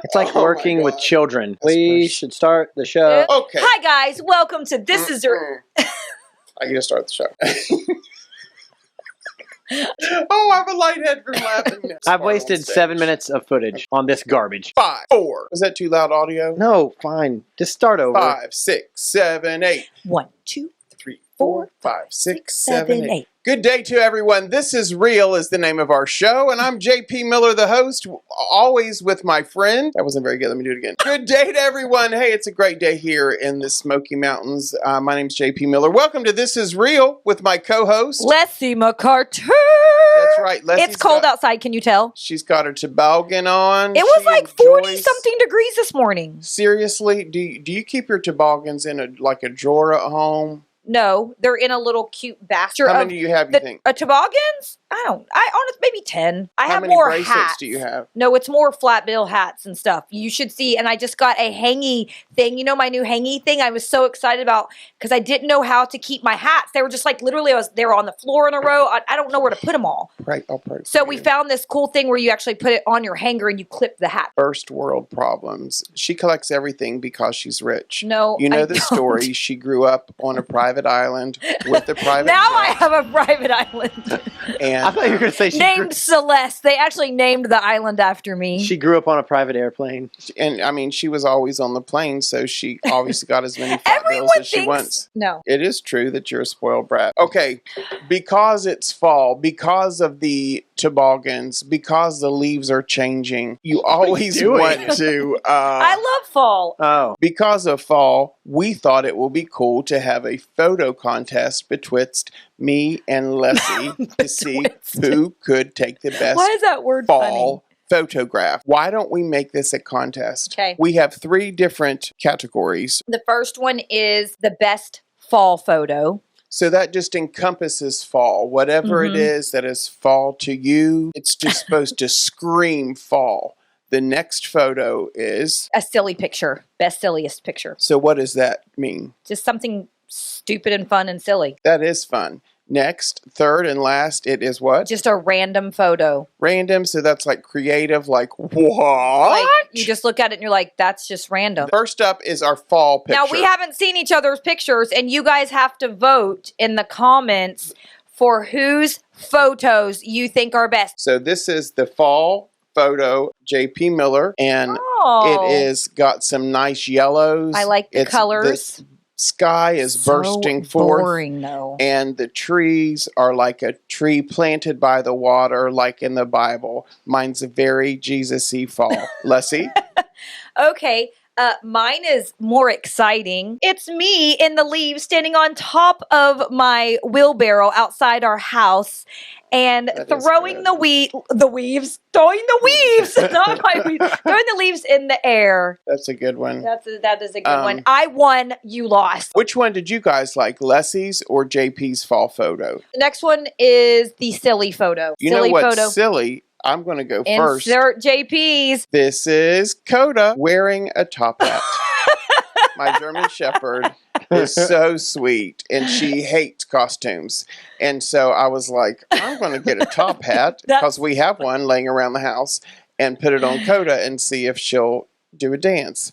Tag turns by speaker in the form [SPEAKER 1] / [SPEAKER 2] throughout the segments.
[SPEAKER 1] It's like working with children. We should start the show.
[SPEAKER 2] Okay.
[SPEAKER 3] Hi guys, welcome to This Is Your...
[SPEAKER 2] I get to start the show. Oh, I have a light head from laughing.
[SPEAKER 1] I've wasted 7 minutes of footage on this garbage.
[SPEAKER 2] 5, 4. Was that too loud audio?
[SPEAKER 1] No, fine. Just start over.
[SPEAKER 2] 5, 6, 7, 8.
[SPEAKER 3] 1, 2,
[SPEAKER 2] 3, 4, 5, 6, 7, 8. Good day to everyone. This is Real is the name of our show, and I'm JP Miller, the host, always with my friend. That wasn't very good. Let me do it again. Good day to everyone. Hey, it's a great day here in the Smoky Mountains. My name's JP Miller. Welcome to This is Real with my co-host,
[SPEAKER 3] Lessie McCarter.
[SPEAKER 2] That's right. Leslie's
[SPEAKER 3] It's cold outside, can you tell?
[SPEAKER 2] She's got her toboggan on.
[SPEAKER 3] It was like 40-something degrees this morning.
[SPEAKER 2] Seriously? Do you keep your toboggans in a drawer at home?
[SPEAKER 3] No, they're in a little cute basket.
[SPEAKER 2] How many do you have, you think?
[SPEAKER 3] Toboggans? I honestly, maybe 10. I have
[SPEAKER 2] many
[SPEAKER 3] more
[SPEAKER 2] bracelets
[SPEAKER 3] hats.
[SPEAKER 2] do you have?
[SPEAKER 3] No, it's more flat bill hats and stuff. You should see. And I just got a hangy thing. You know my new hangy thing? I was so excited about because I didn't know how to keep my hats. They were just like literally, they were on the floor in a row. I don't know where to put them all.
[SPEAKER 2] Right, I'll put it.
[SPEAKER 3] So we found this cool thing where you actually put it on your hanger and you clip the hat.
[SPEAKER 2] First world problems. She collects everything because she's rich.
[SPEAKER 3] No,
[SPEAKER 2] you know
[SPEAKER 3] I
[SPEAKER 2] the
[SPEAKER 3] don't.
[SPEAKER 2] story. She grew up on a private island with a private
[SPEAKER 3] Now
[SPEAKER 2] jet.
[SPEAKER 3] I have a private island.
[SPEAKER 2] And
[SPEAKER 1] I thought you were going to say
[SPEAKER 3] named Celeste. They actually named the island after me.
[SPEAKER 1] she grew up on a private airplane.
[SPEAKER 2] and I mean, she was always on the plane, so she obviously got as many flat bills
[SPEAKER 3] Everyone
[SPEAKER 2] as she
[SPEAKER 3] thinks
[SPEAKER 2] wants.
[SPEAKER 3] no.
[SPEAKER 2] It is true that you're a spoiled brat. Okay, because it's fall, because of the toboggans, because the leaves are changing, you always
[SPEAKER 1] doing?
[SPEAKER 2] want to...
[SPEAKER 3] I love fall.
[SPEAKER 1] Oh.
[SPEAKER 2] Because of fall, we thought it would be cool to have a photo contest betwixt me and Lessie to see who could take the best
[SPEAKER 3] Why is that word
[SPEAKER 2] fall photograph. Why don't we make this a contest?
[SPEAKER 3] Okay.
[SPEAKER 2] We have 3 different categories.
[SPEAKER 3] The first one is the best fall photo.
[SPEAKER 2] So that just encompasses fall. Whatever it is that is fall to you, it's just supposed to scream fall. The next photo is...
[SPEAKER 3] A silly picture. Best silliest picture.
[SPEAKER 2] So what does that mean?
[SPEAKER 3] Just something stupid and fun and silly.
[SPEAKER 2] That is fun. Next, third and last, it is what?
[SPEAKER 3] Just a random photo.
[SPEAKER 2] Random, so that's like creative, like what?
[SPEAKER 3] Like you just look at it and you're like, that's just random.
[SPEAKER 2] First up is our fall picture.
[SPEAKER 3] Now we haven't seen each other's pictures and you guys have to vote in the comments for whose photos you think are best.
[SPEAKER 2] So this is the fall photo, JP Miller, and
[SPEAKER 3] Oh.
[SPEAKER 2] it is got some nice yellows.
[SPEAKER 3] I like the colors.
[SPEAKER 2] The sky is
[SPEAKER 3] So
[SPEAKER 2] bursting forth.
[SPEAKER 3] boring though.
[SPEAKER 2] And the trees are like a tree planted by the water, like in the Bible. Mine's a very Jesus-y fall. Lessie?
[SPEAKER 3] Okay, mine is more exciting. It's me in the leaves standing on top of my wheelbarrow outside our house and
[SPEAKER 2] That is
[SPEAKER 3] throwing
[SPEAKER 2] good.
[SPEAKER 3] throwing the weaves, not my weaves, throwing the leaves in the air.
[SPEAKER 2] That's a good one.
[SPEAKER 3] That is a good one. I won, you lost.
[SPEAKER 2] Which one did you guys like, Lessie's or JP's fall photo?
[SPEAKER 3] The next one is the silly photo.
[SPEAKER 2] You
[SPEAKER 3] silly
[SPEAKER 2] know what's
[SPEAKER 3] photo.
[SPEAKER 2] silly? I'm going to go first.
[SPEAKER 3] Insert JP's.
[SPEAKER 2] This is Coda wearing a top hat. My German Shepherd is so sweet, and she hates costumes. And so I was like, I'm going to get a top hat, because we have one laying around the house, and put it on Coda and see if she'll do a dance.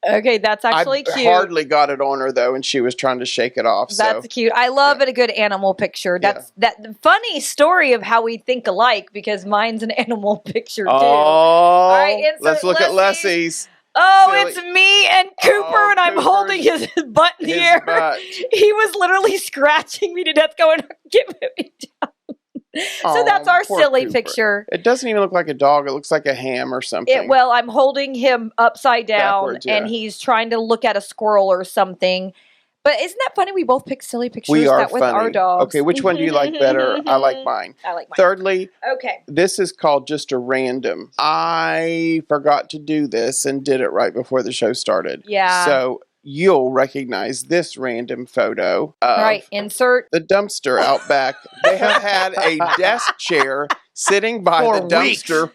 [SPEAKER 3] Okay, that's actually
[SPEAKER 2] I
[SPEAKER 3] cute.
[SPEAKER 2] hardly got it on her, though, and she was trying to shake it off.
[SPEAKER 3] That's cute. I love it, a good animal picture. That's that funny story of how we think alike, because mine's an animal picture too.
[SPEAKER 2] Oh,
[SPEAKER 3] right, insert
[SPEAKER 2] let's look at
[SPEAKER 3] Leslie's.
[SPEAKER 2] Leslie's.
[SPEAKER 3] Oh,
[SPEAKER 2] silly.
[SPEAKER 3] it's me and Cooper, and I'm
[SPEAKER 2] Cooper's-
[SPEAKER 3] holding his butt in the
[SPEAKER 2] his
[SPEAKER 3] air.
[SPEAKER 2] butt.
[SPEAKER 3] He was literally scratching me to death, going, "Get me down." So that's our
[SPEAKER 2] poor
[SPEAKER 3] silly
[SPEAKER 2] Cooper.
[SPEAKER 3] picture.
[SPEAKER 2] It doesn't even look like a dog. It looks like a ham or something.
[SPEAKER 3] Well, I'm holding him upside down,
[SPEAKER 2] Backwards, yeah.
[SPEAKER 3] and he's trying to look at a squirrel or something. But isn't that funny? We both picked silly pictures
[SPEAKER 2] We are
[SPEAKER 3] with
[SPEAKER 2] funny.
[SPEAKER 3] our dogs.
[SPEAKER 2] Okay, which one do you like better? I like mine.
[SPEAKER 3] I like mine.
[SPEAKER 2] Thirdly,
[SPEAKER 3] Okay.
[SPEAKER 2] this is called just a random. I forgot to do this and did it right before the show started.
[SPEAKER 3] Yeah.
[SPEAKER 2] So you'll recognize this random photo of
[SPEAKER 3] All right, insert.
[SPEAKER 2] the dumpster out back. They have had a desk chair sitting by
[SPEAKER 1] For
[SPEAKER 2] the dumpster
[SPEAKER 1] weeks.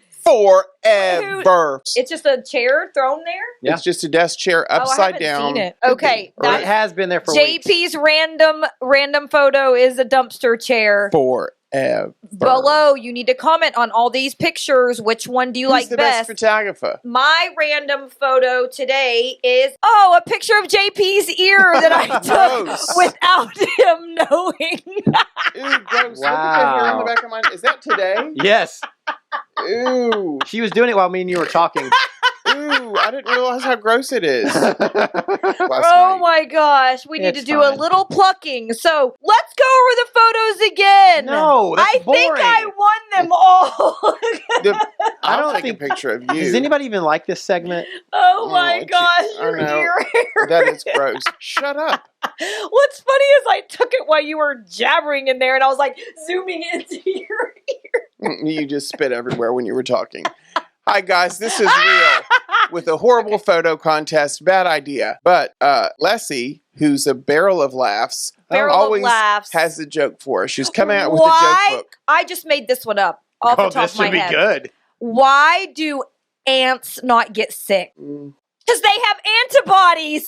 [SPEAKER 2] forever.
[SPEAKER 3] It's just a chair thrown there?
[SPEAKER 1] Yeah.
[SPEAKER 2] It's just a desk chair
[SPEAKER 3] I
[SPEAKER 2] upside
[SPEAKER 3] haven't
[SPEAKER 2] down.
[SPEAKER 3] seen it. Okay.
[SPEAKER 1] It has been there for weeks.
[SPEAKER 3] JP's random photo is a dumpster chair.
[SPEAKER 2] Forever. ever.
[SPEAKER 3] Below, you need to comment on all these pictures. Which one do you
[SPEAKER 2] Who's
[SPEAKER 3] like
[SPEAKER 2] the
[SPEAKER 3] best?
[SPEAKER 2] best photographer?
[SPEAKER 3] My random photo today is, a picture of JP's ear that I took
[SPEAKER 2] Gross.
[SPEAKER 3] without him knowing.
[SPEAKER 2] Ooh, gross. Look at the hair on the back of mine. Is that today?
[SPEAKER 1] Yes.
[SPEAKER 2] Ooh.
[SPEAKER 1] She was doing it while me and you were talking.
[SPEAKER 2] Ooh, I didn't realize how gross it is. Last
[SPEAKER 3] Oh
[SPEAKER 2] night.
[SPEAKER 3] my gosh, we need
[SPEAKER 1] It's
[SPEAKER 3] to do a
[SPEAKER 1] fine.
[SPEAKER 3] little plucking. So let's go over the photos again.
[SPEAKER 1] No, that's
[SPEAKER 3] I think
[SPEAKER 1] boring.
[SPEAKER 3] I won them all.
[SPEAKER 2] I'll take
[SPEAKER 1] think-
[SPEAKER 2] a picture of you.
[SPEAKER 1] Does anybody even like this segment?
[SPEAKER 3] Oh my
[SPEAKER 2] Oh,
[SPEAKER 3] gosh,
[SPEAKER 2] I
[SPEAKER 3] your
[SPEAKER 2] know.
[SPEAKER 3] ear hair.
[SPEAKER 2] That is gross. Shut up.
[SPEAKER 3] What's funny is I took it while you were jabbering in there and I was like zooming into your ear.
[SPEAKER 2] You just spit everywhere when you were talking. Hi, guys. This is Real with a horrible photo contest. Bad idea. But Lessie, who's a barrel of laughs, always has a joke for us. She's coming out with a joke book.
[SPEAKER 3] I just made this one up off the top
[SPEAKER 1] this
[SPEAKER 3] of my
[SPEAKER 1] should be
[SPEAKER 3] head.
[SPEAKER 1] good.
[SPEAKER 3] Why do ants not get sick? Because they have antibodies.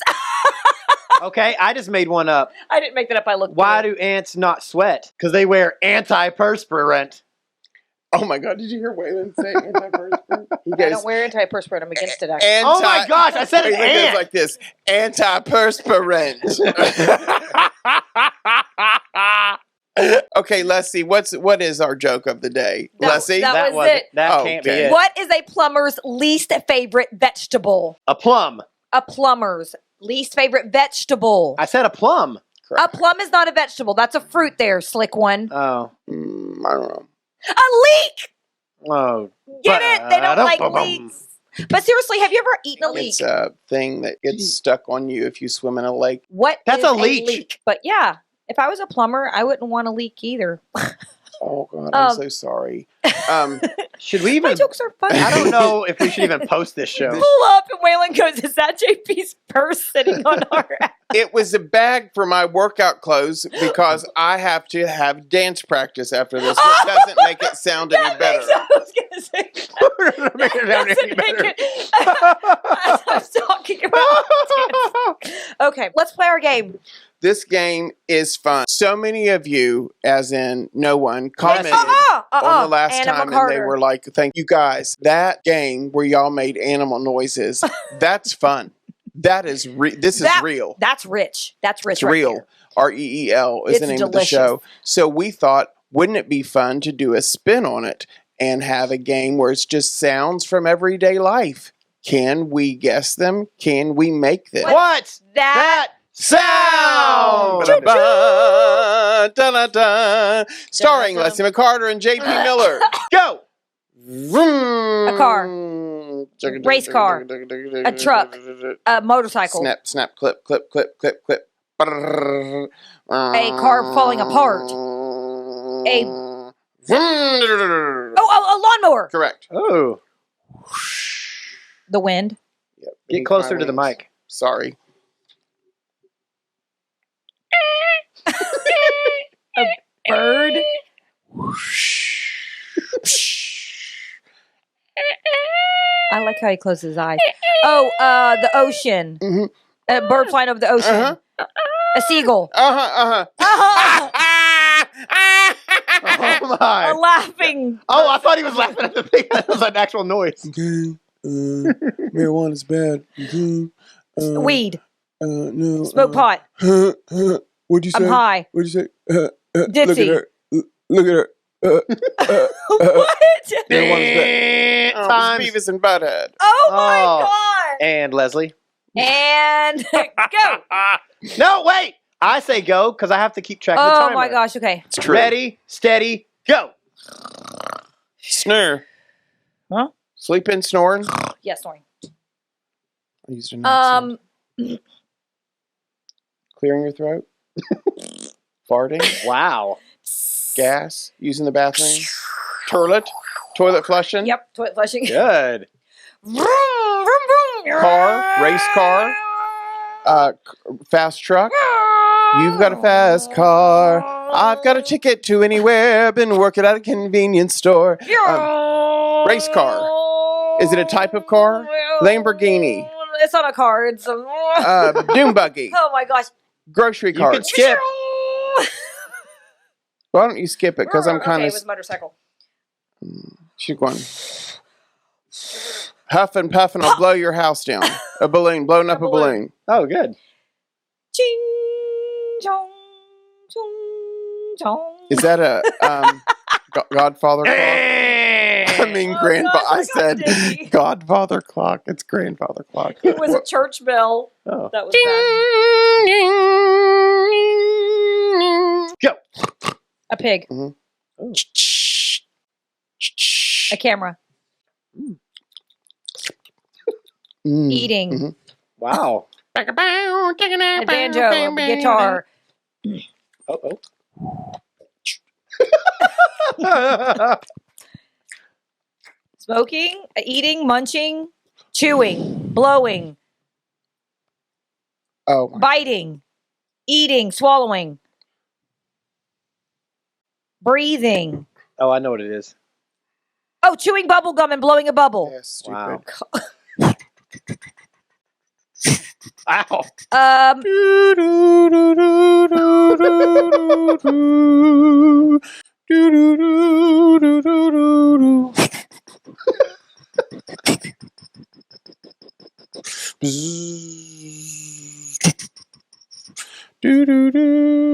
[SPEAKER 1] Okay, I just made one up.
[SPEAKER 3] I didn't make that up. I looked.
[SPEAKER 1] Why
[SPEAKER 3] at it.
[SPEAKER 1] do ants not sweat? Because they wear antiperspirant.
[SPEAKER 2] Oh my God! Did you hear Waylon say antiperspirant? He
[SPEAKER 3] I
[SPEAKER 2] goes,
[SPEAKER 3] don't wear antiperspirant. I'm against it. Actually.
[SPEAKER 1] Oh my gosh, I said
[SPEAKER 2] Wait,
[SPEAKER 1] an
[SPEAKER 2] look, it goes
[SPEAKER 1] ant.
[SPEAKER 2] like this: antiperspirant. Okay, Lessie, what is our joke of the day? Lessie,
[SPEAKER 3] that was
[SPEAKER 1] wasn't-
[SPEAKER 3] it.
[SPEAKER 1] That
[SPEAKER 2] Oh,
[SPEAKER 1] can't
[SPEAKER 2] okay.
[SPEAKER 1] be it.
[SPEAKER 3] What is a plumber's least favorite vegetable?
[SPEAKER 1] A plum.
[SPEAKER 3] A plumber's least favorite vegetable.
[SPEAKER 1] I said a plum.
[SPEAKER 3] A plum is not a vegetable. That's a fruit there, slick one.
[SPEAKER 1] Oh.
[SPEAKER 2] I don't know.
[SPEAKER 3] A leek!
[SPEAKER 1] Oh.
[SPEAKER 3] Get it? They don't like leeks. But seriously, have you ever eaten a leek?
[SPEAKER 2] It's a thing that gets stuck on you if you swim in a lake.
[SPEAKER 3] What
[SPEAKER 1] That's
[SPEAKER 3] is
[SPEAKER 1] a leech.
[SPEAKER 3] But yeah, if I was a plumber, I wouldn't want a leek either.
[SPEAKER 2] Oh God, I'm so sorry.
[SPEAKER 1] Should we
[SPEAKER 3] My
[SPEAKER 1] even?
[SPEAKER 3] jokes are funny.
[SPEAKER 1] I don't know if we should even post this show.
[SPEAKER 3] Pull up and Waylon goes, is that JP's purse sitting on our ass?
[SPEAKER 2] It was a bag for my workout clothes because I have to have dance practice after this. What doesn't make it sound any better?
[SPEAKER 3] I was going to say.
[SPEAKER 1] Make it sound any
[SPEAKER 3] Doesn't make
[SPEAKER 1] better.
[SPEAKER 3] it- as I was talking about dance. Okay, let's play our game.
[SPEAKER 2] This game is fun. So many of you, as in no one, commented on the last
[SPEAKER 3] Anna
[SPEAKER 2] time and they
[SPEAKER 3] McCarter.
[SPEAKER 2] were like, thank you guys. That game where y'all made animal noises, that's fun. That is this is real.
[SPEAKER 3] That's rich. That's rich.
[SPEAKER 2] It's
[SPEAKER 3] right
[SPEAKER 2] real.
[SPEAKER 3] there.
[SPEAKER 2] REEL is the
[SPEAKER 3] It's
[SPEAKER 2] name of the
[SPEAKER 3] delicious.
[SPEAKER 2] show. So we thought, wouldn't it be fun to do a spin on it and have a game where it's just sounds from everyday life? Can we guess them? Can we make them?
[SPEAKER 1] What's
[SPEAKER 3] That
[SPEAKER 2] Sound!
[SPEAKER 3] Choo-choo!
[SPEAKER 2] Da-da-da. Starring
[SPEAKER 3] Da-da-da.
[SPEAKER 2] Lessie McCarter and JP Miller.
[SPEAKER 1] go?
[SPEAKER 3] A car. Race car. A truck. A motorcycle.
[SPEAKER 2] Snap, snap, clip, clip, clip, clip, clip.
[SPEAKER 3] A car falling apart. A lawnmower.
[SPEAKER 2] Correct.
[SPEAKER 1] Oh,
[SPEAKER 3] The wind.
[SPEAKER 2] Yep.
[SPEAKER 1] get closer to the mic.
[SPEAKER 2] Sorry.
[SPEAKER 3] Bird. I like how he closes his eyes. Oh, the ocean.
[SPEAKER 2] Mhm.
[SPEAKER 3] A bird flying over the ocean.
[SPEAKER 2] Uh-huh.
[SPEAKER 3] A seagull.
[SPEAKER 2] Uh-huh.
[SPEAKER 1] Oh
[SPEAKER 3] A
[SPEAKER 1] my!
[SPEAKER 3] laughing.
[SPEAKER 1] Oh, I thought he was laughing at the thing. That was an actual noise.
[SPEAKER 2] Okay. Marijuana's bad.
[SPEAKER 3] Weed.
[SPEAKER 2] No.
[SPEAKER 3] Smoke pot.
[SPEAKER 2] What'd you say?
[SPEAKER 3] I'm high.
[SPEAKER 2] What'd you say?
[SPEAKER 3] Ditzy.
[SPEAKER 2] Look at her.
[SPEAKER 3] What?
[SPEAKER 2] Marijuana's bad. Oh,
[SPEAKER 1] Times.
[SPEAKER 2] it's Beavis and Butthead.
[SPEAKER 3] Oh my
[SPEAKER 1] Oh.
[SPEAKER 3] god.
[SPEAKER 1] And Leslie.
[SPEAKER 3] And go.
[SPEAKER 1] No, wait. I say go because I have to keep track of the
[SPEAKER 3] Oh
[SPEAKER 1] timer.
[SPEAKER 3] my gosh. Okay.
[SPEAKER 2] It's true.
[SPEAKER 1] Ready, steady, go.
[SPEAKER 2] Snore.
[SPEAKER 3] Huh?
[SPEAKER 2] Sleeping, snoring.
[SPEAKER 3] Yes, Snoring.
[SPEAKER 2] I used a nice sound. Clearing your throat. Farting.
[SPEAKER 1] Wow.
[SPEAKER 2] Gas. Using the bathroom. Toilet flushing.
[SPEAKER 3] Yep. Toilet flushing.
[SPEAKER 1] Good.
[SPEAKER 3] Vroom, vroom, vroom.
[SPEAKER 2] Car. Race car. Fast truck. You've got a fast car. I've got a ticket to anywhere. Been working at a convenience store. Race car. Is it a type of car? Lamborghini.
[SPEAKER 3] It's not a car. It's a.
[SPEAKER 2] Doom buggy.
[SPEAKER 3] Oh my gosh.
[SPEAKER 2] Grocery
[SPEAKER 1] You
[SPEAKER 2] cart.
[SPEAKER 1] can skip.
[SPEAKER 2] Why don't you skip it? Because I'm kind
[SPEAKER 3] Okay,
[SPEAKER 2] of...
[SPEAKER 3] it was motorcycle.
[SPEAKER 2] She's going... Huff and puff and I'll blow your house down. A balloon. Blowing up a balloon.
[SPEAKER 1] Oh, good.
[SPEAKER 3] Ching, chong, chong, chong.
[SPEAKER 2] Is that a Godfather clock? I mean,
[SPEAKER 3] Oh,
[SPEAKER 2] grandfather.
[SPEAKER 3] gosh,
[SPEAKER 2] I
[SPEAKER 3] I got
[SPEAKER 2] said
[SPEAKER 3] sticky.
[SPEAKER 2] Godfather clock. It's grandfather clock.
[SPEAKER 3] It was a church bell.
[SPEAKER 1] Oh.
[SPEAKER 3] That was bad.
[SPEAKER 1] Go.
[SPEAKER 3] A pig.
[SPEAKER 2] Mhm.
[SPEAKER 3] A camera. Eating.
[SPEAKER 2] Mhm.
[SPEAKER 1] Wow.
[SPEAKER 3] A banjo. A guitar.
[SPEAKER 1] Oh.
[SPEAKER 3] Smoking. Eating. Munching. Chewing. Blowing.
[SPEAKER 2] Oh, my.
[SPEAKER 3] Biting. Eating. Swallowing. Breathing.
[SPEAKER 1] Oh, I know what it is.
[SPEAKER 3] Oh, chewing bubble gum and blowing a bubble.
[SPEAKER 2] Yeah, stupid.
[SPEAKER 1] Wow. Ow.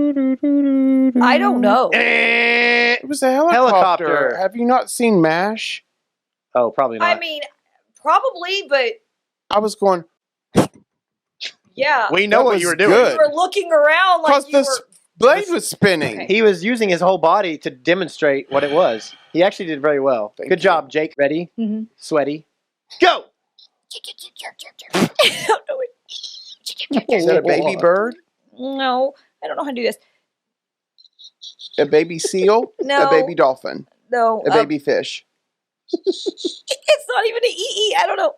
[SPEAKER 3] I don't know.
[SPEAKER 2] It was a helicopter.
[SPEAKER 1] Helicopter.
[SPEAKER 2] Have you not seen MASH?
[SPEAKER 1] Oh, probably not.
[SPEAKER 3] I mean, probably, but
[SPEAKER 2] I was going,
[SPEAKER 3] yeah.
[SPEAKER 1] we know
[SPEAKER 2] That
[SPEAKER 1] what
[SPEAKER 2] was
[SPEAKER 1] you were doing.
[SPEAKER 2] good.
[SPEAKER 3] You were looking around like
[SPEAKER 2] because
[SPEAKER 3] you
[SPEAKER 2] the
[SPEAKER 3] were.
[SPEAKER 2] blade was spinning.
[SPEAKER 3] Okay.
[SPEAKER 1] He was using his whole body to demonstrate what it was. He actually did very well.
[SPEAKER 2] Thank
[SPEAKER 1] Good
[SPEAKER 2] you.
[SPEAKER 1] job, Jake. Ready?
[SPEAKER 3] Mhm.
[SPEAKER 1] Sweaty. Go!
[SPEAKER 3] I don't know it.
[SPEAKER 2] Is that a baby bird?
[SPEAKER 3] No, I don't know how to do this.
[SPEAKER 2] A baby seal?
[SPEAKER 3] No.
[SPEAKER 2] A baby dolphin?
[SPEAKER 3] No,
[SPEAKER 2] A baby fish?
[SPEAKER 3] it's not even an EE. I don't know.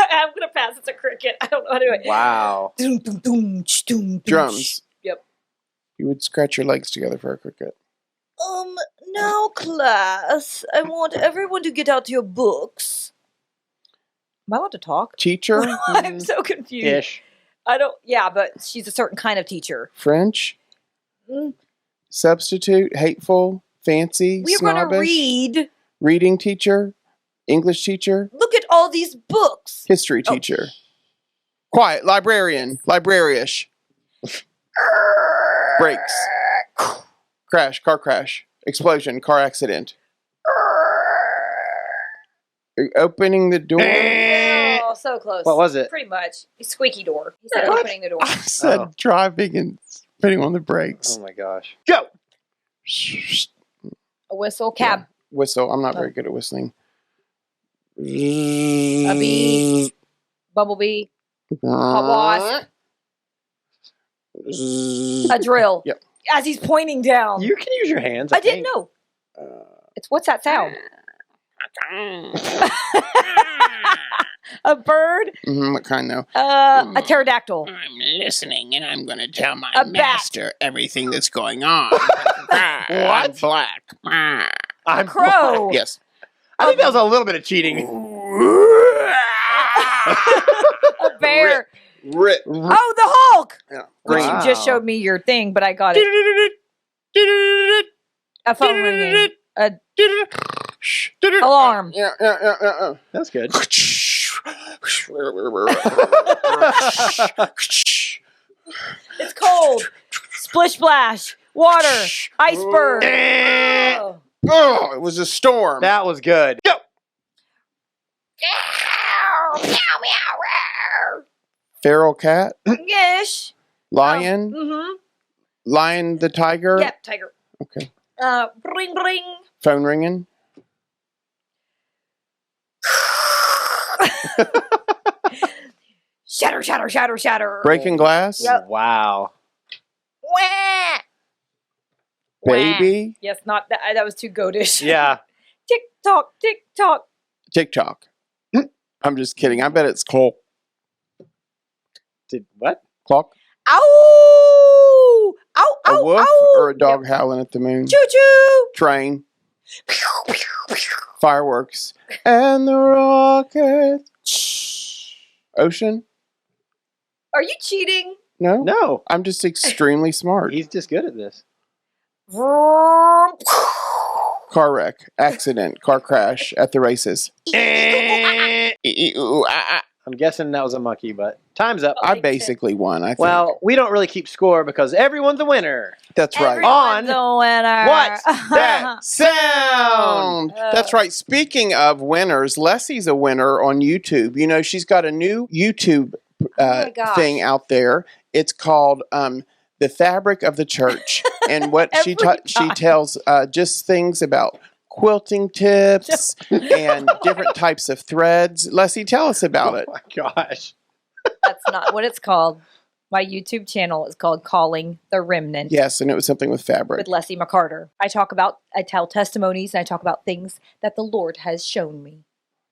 [SPEAKER 3] I'm gonna pass. It's a cricket. I don't know how to do it.
[SPEAKER 1] Wow.
[SPEAKER 3] Doom, doom, doom, doom,
[SPEAKER 2] Drums.
[SPEAKER 3] Yep.
[SPEAKER 2] You would scratch your legs together for a cricket.
[SPEAKER 3] Now, class, I want everyone to get out your books. Am I allowed to talk?
[SPEAKER 2] Teacher?
[SPEAKER 3] I'm so confused.
[SPEAKER 1] Ish.
[SPEAKER 3] I don't. Yeah, but she's a certain kind of teacher.
[SPEAKER 2] French?
[SPEAKER 3] Mm.
[SPEAKER 2] Substitute? Hateful? Fancy?
[SPEAKER 3] We're going to
[SPEAKER 2] snobbish?
[SPEAKER 3] read.
[SPEAKER 2] Reading teacher? English teacher?
[SPEAKER 3] Look at all these books.
[SPEAKER 2] History
[SPEAKER 3] Oh.
[SPEAKER 2] teacher? Quiet. Librarian? Libraryish? Brakes? Crash? Car crash? Explosion? Car accident? Opening the door?
[SPEAKER 3] Oh, so close.
[SPEAKER 1] What was it?
[SPEAKER 3] Pretty much. Squeaky door. He said
[SPEAKER 2] What?
[SPEAKER 3] opening the door.
[SPEAKER 2] I said
[SPEAKER 1] Oh.
[SPEAKER 2] driving and putting on the brakes.
[SPEAKER 1] Oh my gosh. Go!
[SPEAKER 3] A whistle. Cab.
[SPEAKER 2] Whistle. I'm not
[SPEAKER 3] Oh.
[SPEAKER 2] very good at whistling.
[SPEAKER 3] A bee. Bumblebee. wasp. A drill.
[SPEAKER 2] Yep.
[SPEAKER 3] As he's pointing down.
[SPEAKER 1] You can use your hands.
[SPEAKER 3] I didn't know. It's what's that sound? A bird.
[SPEAKER 2] What kind though?
[SPEAKER 3] A pterodactyl.
[SPEAKER 2] I'm listening, and I'm going to tell my
[SPEAKER 3] A bat.
[SPEAKER 2] master everything that's going on. I'm black.
[SPEAKER 1] I'm
[SPEAKER 3] Crow.
[SPEAKER 2] Yes.
[SPEAKER 1] I think that was a little bit of cheating.
[SPEAKER 3] A bear.
[SPEAKER 2] Rip.
[SPEAKER 3] Oh, the Hulk.
[SPEAKER 2] Yeah.
[SPEAKER 3] Which
[SPEAKER 1] Wow.
[SPEAKER 3] you just showed me your thing, but I got it. A phone ringing. A alarm.
[SPEAKER 2] Yeah.
[SPEAKER 1] That's good.
[SPEAKER 3] It's cold. Splish splash. Water. Iceberg. Oh.
[SPEAKER 2] Oh, it was a storm.
[SPEAKER 1] That was good. Go!
[SPEAKER 2] Feral cat.
[SPEAKER 3] Yes.
[SPEAKER 2] Lion.
[SPEAKER 3] Mm-hmm.
[SPEAKER 2] Lion the tiger.
[SPEAKER 3] Yep, tiger.
[SPEAKER 2] Okay.
[SPEAKER 3] Bring, bring.
[SPEAKER 2] Phone ringing.
[SPEAKER 3] Shatter, shatter, shatter, shatter.
[SPEAKER 2] Breaking glass.
[SPEAKER 3] Yep.
[SPEAKER 1] Wow.
[SPEAKER 3] Wah.
[SPEAKER 2] Baby.
[SPEAKER 3] Yes, not that. That was too goatish.
[SPEAKER 1] Yeah.
[SPEAKER 3] Tick tock, tick tock.
[SPEAKER 2] TikTok. I'm just kidding. I bet it's clock.
[SPEAKER 1] Did what?
[SPEAKER 2] Clock.
[SPEAKER 3] Ow! Ow!
[SPEAKER 2] A
[SPEAKER 3] Ow!
[SPEAKER 2] wolf
[SPEAKER 3] ow.
[SPEAKER 2] or a dog howling at the moon.
[SPEAKER 3] Choo choo!
[SPEAKER 2] Train. Fireworks. And the rocket. Ocean.
[SPEAKER 3] Are you cheating?
[SPEAKER 2] No.
[SPEAKER 1] No.
[SPEAKER 2] I'm just extremely smart.
[SPEAKER 1] He's just good at this.
[SPEAKER 2] Car wreck, accident, car crash at the races.
[SPEAKER 1] I'm guessing that was a monkey, but time's up.
[SPEAKER 2] I basically won, I think.
[SPEAKER 1] Well, we don't really keep score because everyone's a winner.
[SPEAKER 2] That's right.
[SPEAKER 3] Everyone's a winner.
[SPEAKER 1] What's
[SPEAKER 2] That sound? That's right. Speaking of winners, Leslie's a winner on YouTube. You know, she's got a new YouTube
[SPEAKER 3] my gosh.
[SPEAKER 2] thing out there. It's called The Fabric of the Church. And what she tells just things about quilting tips and different types of threads. Leslie, tell us about it.
[SPEAKER 1] Oh my gosh.
[SPEAKER 3] That's not what it's called. My YouTube channel is called Calling the Remnant.
[SPEAKER 2] Yes, and it was something with fabric.
[SPEAKER 3] With Lessie McCarter. I tell testimonies, and I talk about things that the Lord has shown me.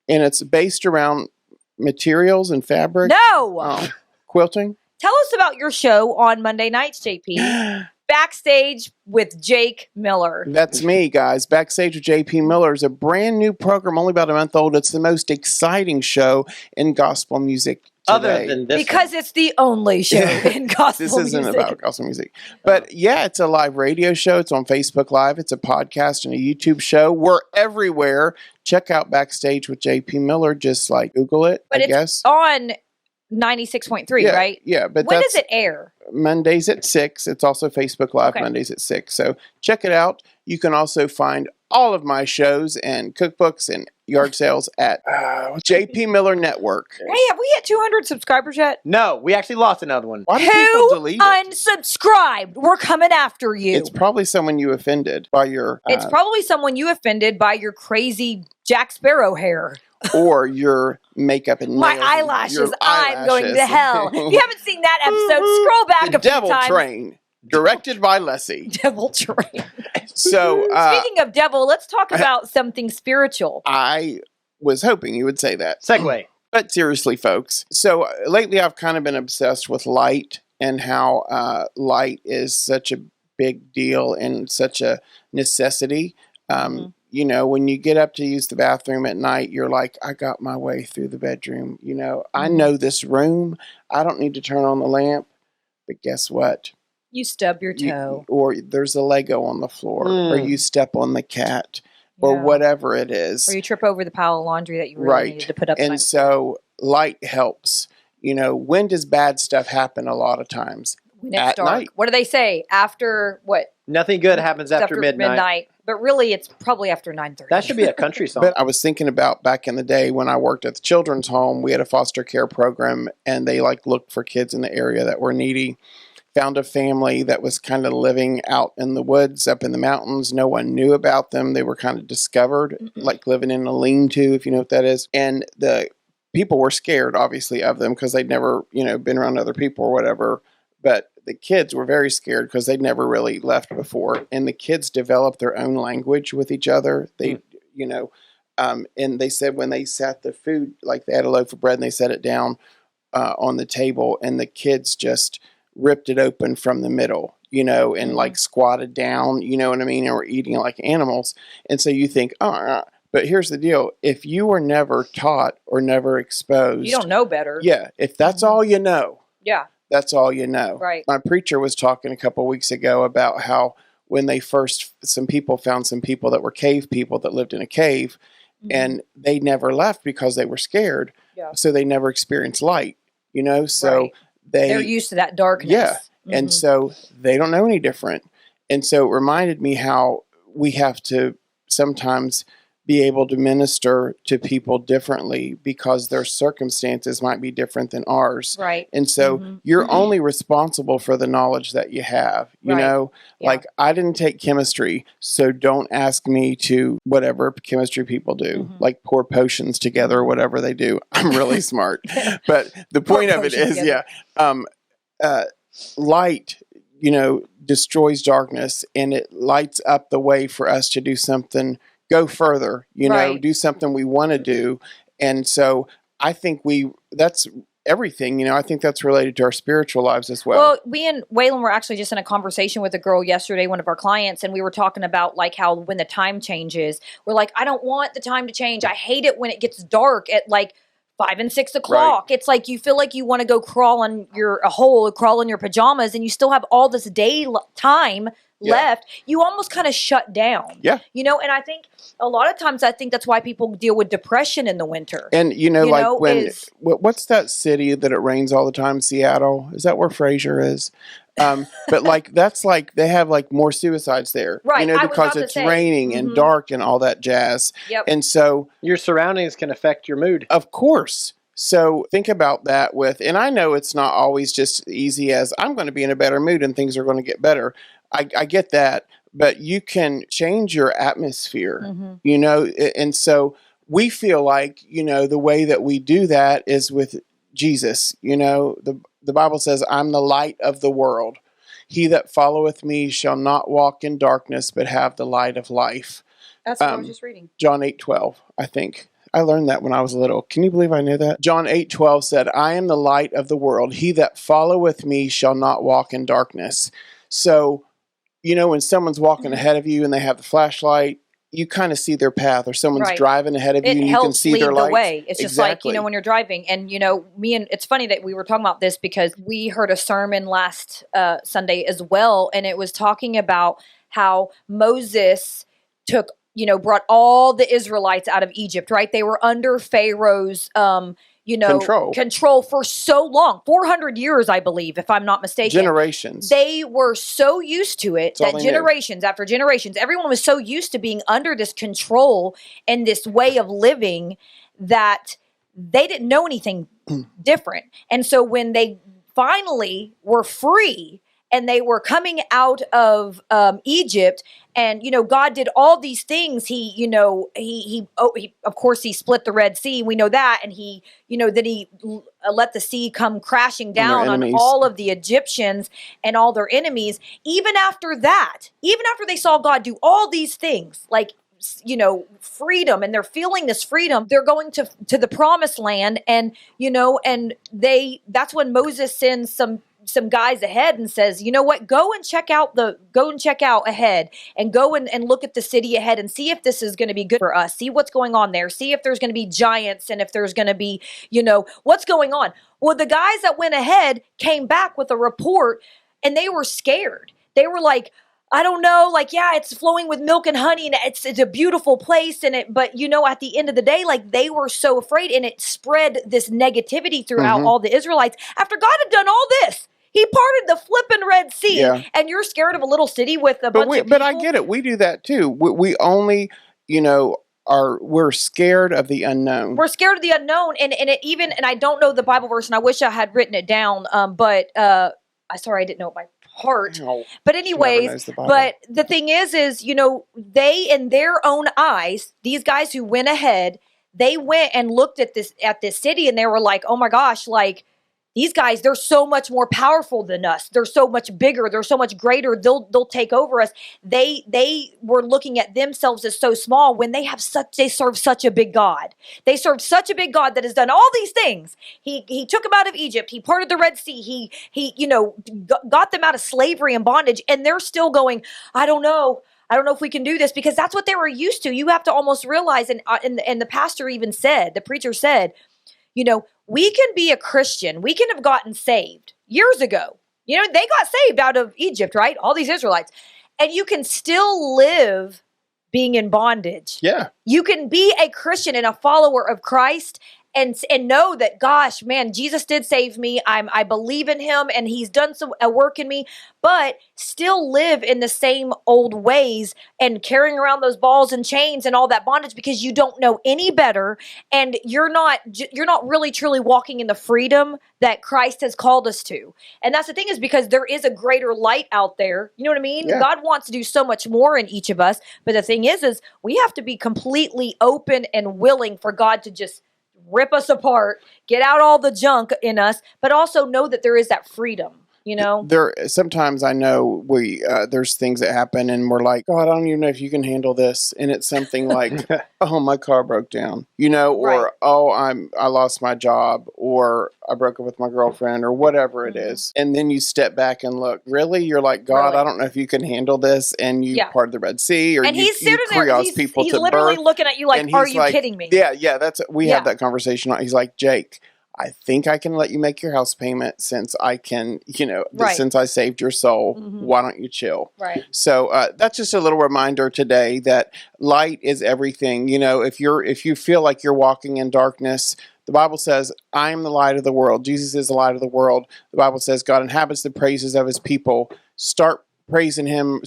[SPEAKER 2] And it's based around materials and fabric?
[SPEAKER 3] No!
[SPEAKER 2] Oh, quilting?
[SPEAKER 3] Tell us about your show on Monday nights, JP. Backstage with Jake Miller.
[SPEAKER 2] That's me, guys. Backstage with JP Miller is a brand new program, only about a month old. It's the most exciting show in gospel music today.
[SPEAKER 1] Other than this
[SPEAKER 3] because it's the only show in gospel music.
[SPEAKER 2] This isn't about gospel music. But yeah, it's a live radio show. It's on Facebook Live. It's a podcast and a YouTube show. We're everywhere. Check out Backstage with JP Miller. Just like Google it,
[SPEAKER 3] but
[SPEAKER 2] I guess.
[SPEAKER 3] On 96.3, right?
[SPEAKER 2] Yeah, but
[SPEAKER 3] when does it air?
[SPEAKER 2] Mondays at 6. It's also Facebook Live Mondays at 6. So check it out. You can also find all of my shows and cookbooks and yard sales at JP Miller Network.
[SPEAKER 3] Hey, have we hit 200 subscribers yet?
[SPEAKER 1] No, we actually lost another one.
[SPEAKER 2] Why do people delete it?
[SPEAKER 3] Unsubscribed. We're coming after you.
[SPEAKER 2] It's probably someone you offended by your...
[SPEAKER 3] it's probably someone you offended by your crazy Jack Sparrow hair.
[SPEAKER 2] Or your makeup and
[SPEAKER 3] my
[SPEAKER 2] nails
[SPEAKER 3] eyelashes.
[SPEAKER 2] and
[SPEAKER 3] I'm going to hell. If you haven't seen that episode, scroll back
[SPEAKER 2] The
[SPEAKER 3] a few
[SPEAKER 2] Devil
[SPEAKER 3] times.
[SPEAKER 2] Train, directed by Lessie.
[SPEAKER 3] Devil Train.
[SPEAKER 2] So,
[SPEAKER 3] speaking of devil, let's talk about something spiritual.
[SPEAKER 2] I was hoping you would say that.
[SPEAKER 1] Segue.
[SPEAKER 2] But seriously, folks. So lately I've kind of been obsessed with light and how light is such a big deal and such a necessity. You know, when you get up to use the bathroom at night, you're like, I got my way through the bedroom. You know, I know this room. I don't need to turn on the lamp. But guess what?
[SPEAKER 3] You stub your toe.
[SPEAKER 2] Or there's a Lego on the floor. Or you step on the cat. Or whatever it is.
[SPEAKER 3] Or you trip over the pile of laundry that you really needed to put up.
[SPEAKER 2] And so light helps. You know, when does bad stuff happen a lot of times?
[SPEAKER 3] When it's dark. Night. What do they say? After what?
[SPEAKER 1] Nothing good happens after midnight.
[SPEAKER 3] But really, it's probably after 9:30.
[SPEAKER 1] That should be a country song.
[SPEAKER 2] But I was thinking about back in the day when I worked at the children's home, we had a foster care program, and they looked for kids in the area that were needy. Found a family that was kind of living out in the woods, up in the mountains. No one knew about them. They were kind of discovered, like living in a lean-to, if you know what that is. And the people were scared, obviously, of them because they'd never, been around other people or whatever. But the kids were very scared because they'd never really left before. And the kids developed their own language with each other. They, and they said when they sat the food, like they had a loaf of bread and they set it down on the table, and the kids just ripped it open from the middle, and squatted down, you know what I mean? And were eating like animals. And so you think, but here's the deal. If you were never taught or never exposed.
[SPEAKER 3] You don't know better.
[SPEAKER 2] Yeah. If that's all you know.
[SPEAKER 3] Yeah.
[SPEAKER 2] That's all you know.
[SPEAKER 3] Right.
[SPEAKER 2] My preacher was talking a couple of weeks ago about how when they some people found some people that were cave people that lived in a cave, and they never left because they were scared. Yeah. So they never experienced light, so they're
[SPEAKER 3] used to that darkness.
[SPEAKER 2] Yeah. And so they don't know any different. And so it reminded me how we have to sometimes be able to minister to people differently because their circumstances might be different than ours.
[SPEAKER 3] Right.
[SPEAKER 2] And so you're only responsible for the knowledge that you have, you know? Yeah. Like I didn't take chemistry, so don't ask me to whatever chemistry people do, like pour potions together or whatever they do. I'm really smart. But the point of it is, light, destroys darkness, and it lights up the way for us to do something, go further, do something we want to do. And so I think that's everything, I think that's related to our spiritual lives as well.
[SPEAKER 3] Well, we and Waylon were actually just in a conversation with a girl yesterday, one of our clients, and we were talking about how when the time changes, we're like, I don't want the time to change. I hate it when it gets dark at 5 and 6 o'clock. Right. It's like you feel like you want to go crawl in your pajamas, and you still have all this day time left, you almost kind of shut down.
[SPEAKER 2] Yeah.
[SPEAKER 3] And I think a lot of times that's why people deal with depression in the winter.
[SPEAKER 2] And what's that city that it rains all the time? Seattle? Is that where Fraser is? But that's they have more suicides there,
[SPEAKER 3] right?
[SPEAKER 2] Because it's raining and dark and all that jazz.
[SPEAKER 3] Yep.
[SPEAKER 2] And so
[SPEAKER 1] your surroundings can affect your mood.
[SPEAKER 2] Of course. So think about that and I know it's not always just easy as I'm going to be in a better mood and things are going to get better. I get that, but you can change your atmosphere, and so we feel like, the way that we do that is with Jesus. The Bible says, I'm the light of the world. He that followeth me shall not walk in darkness, but have the light of life.
[SPEAKER 3] That's what I was just reading.
[SPEAKER 2] John 8:12, I think. I learned that when I was little. Can you believe I knew that? John 8:12 said, I am the light of the world. He that followeth me shall not walk in darkness. So, when someone's walking ahead of you and they have the flashlight, you kind of see their path, or someone's driving ahead of you and you can see their lights.
[SPEAKER 3] The way. It's just like, when you're driving and, it's funny that we were talking about this because we heard a sermon last Sunday as well. And it was talking about how Moses brought all the Israelites out of Egypt, right? They were under Pharaoh's, control for so long, 400 years, I believe, if I'm not mistaken.
[SPEAKER 2] Generations.
[SPEAKER 3] They were so used to it that generations after generations, everyone was so used to being under this control and this way of living that they didn't know anything different. And so when they finally were free and they were coming out of Egypt, and God did all these things. He of course he split the Red Sea. We know that, and he let the sea come crashing down on all of the Egyptians and all their enemies. Even after that, even after they saw God do all these things, freedom, and they're feeling this freedom, they're going to the promised land, and that's when Moses sends some guys ahead and says, you know what, go and check out ahead, and go and look at the city ahead and see if this is going to be good for us. See what's going on there. See if there's going to be giants and if there's going to be, what's going on. Well, the guys that went ahead came back with a report and they were scared. They were like, I don't know, it's flowing with milk and honey and it's a beautiful place but at the end of the day, they were so afraid, and it spread this negativity throughout all the Israelites. After God had done all this, he parted the flippin' Red Sea, and you're scared of a little city with a bunch of people.
[SPEAKER 2] But I get it. We do that too. We only, we're scared of the unknown.
[SPEAKER 3] We're scared of the unknown, and I don't know the Bible verse, and I wish I had written it down, but I didn't know it by heart.
[SPEAKER 2] No,
[SPEAKER 3] but anyways, but the thing is, they, in their own eyes, these guys who went ahead, they went and looked at this city, and they were like, oh my gosh, these guys, they're so much more powerful than us. They're so much bigger. They're so much greater. They'll take over us. They were looking at themselves as so small when they serve such a big God. They serve such a big God that has done all these things. He took them out of Egypt. He parted the Red Sea. He got them out of slavery and bondage, and they're still going, I don't know if we can do this, because that's what they were used to. You have to almost realize, and the pastor even said, the preacher said, we can be a Christian. We can have gotten saved years ago. They got saved out of Egypt, right? All these Israelites. And you can still live being in bondage.
[SPEAKER 2] Yeah.
[SPEAKER 3] You can be a Christian and a follower of Christ and know that, gosh, man, Jesus did save me. I believe in him, and he's done a work in me, but still live in the same old ways and carrying around those balls and chains and all that bondage, because you don't know any better, and you're not really truly walking in the freedom that Christ has called us to. And that's the thing, is because there is a greater light out there. You know what I mean?
[SPEAKER 2] Yeah.
[SPEAKER 3] God wants to do so much more in each of us, but the thing is we have to be completely open and willing for God to just rip us apart, get out all the junk in us, but also know that there is that freedom.
[SPEAKER 2] There sometimes I know there's things that happen and we're like, God, I don't even know if you can handle this, and it's something like, oh, my car broke down, or
[SPEAKER 3] right.
[SPEAKER 2] Oh, I lost my job, or I broke up with my girlfriend, or whatever it is, and then you step back and look. Really, you're like, God, really? I don't know if you can handle this, and you parted the Red Sea, or
[SPEAKER 3] and he's sitting there, he's
[SPEAKER 2] to
[SPEAKER 3] literally
[SPEAKER 2] birth,
[SPEAKER 3] looking at you like, are you kidding me?
[SPEAKER 2] Yeah, we had that conversation. He's like, Jake, I think I can let you make your house payment since I can,
[SPEAKER 3] Right.
[SPEAKER 2] since I saved your soul.
[SPEAKER 3] Mhm.
[SPEAKER 2] Why don't you chill?
[SPEAKER 3] Right.
[SPEAKER 2] So that's just a little reminder today that light is everything. If you feel like you're walking in darkness, the Bible says, I am the light of the world. Jesus is the light of the world. The Bible says God inhabits the praises of his people. Start praising him.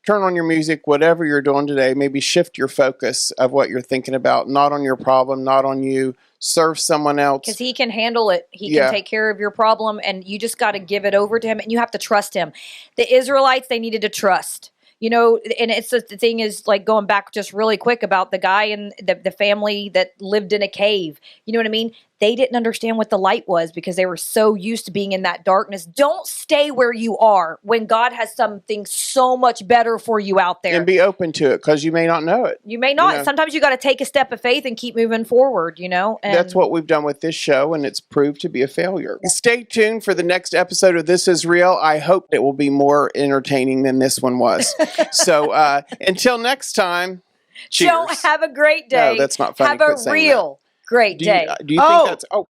[SPEAKER 2] Turn on your music, whatever you're doing today. Maybe shift your focus of what you're thinking about, not on your problem, not on you. Serve someone else.
[SPEAKER 3] Because he can handle it. He can take care of your problem, and you just got to give it over to him, and you have to trust him. The Israelites, they needed to trust. And it's the thing is like going back just really quick about the guy and the family that lived in a cave. You know what I mean? They didn't understand what the light was because they were so used to being in that darkness. Don't stay where you are when God has something so much better for you out there.
[SPEAKER 2] And be open to it because you may not know it.
[SPEAKER 3] You may not. Sometimes you got to take a step of faith and keep moving forward, And
[SPEAKER 2] that's what we've done with this show, and it's proved to be a failure. Stay tuned for the next episode of This Is Real. I hope it will be more entertaining than this one was. So until next time, cheers.
[SPEAKER 3] Don't have a great day.
[SPEAKER 2] No, that's not funny.
[SPEAKER 3] Have a real great day.
[SPEAKER 2] Do you think that's... Oh.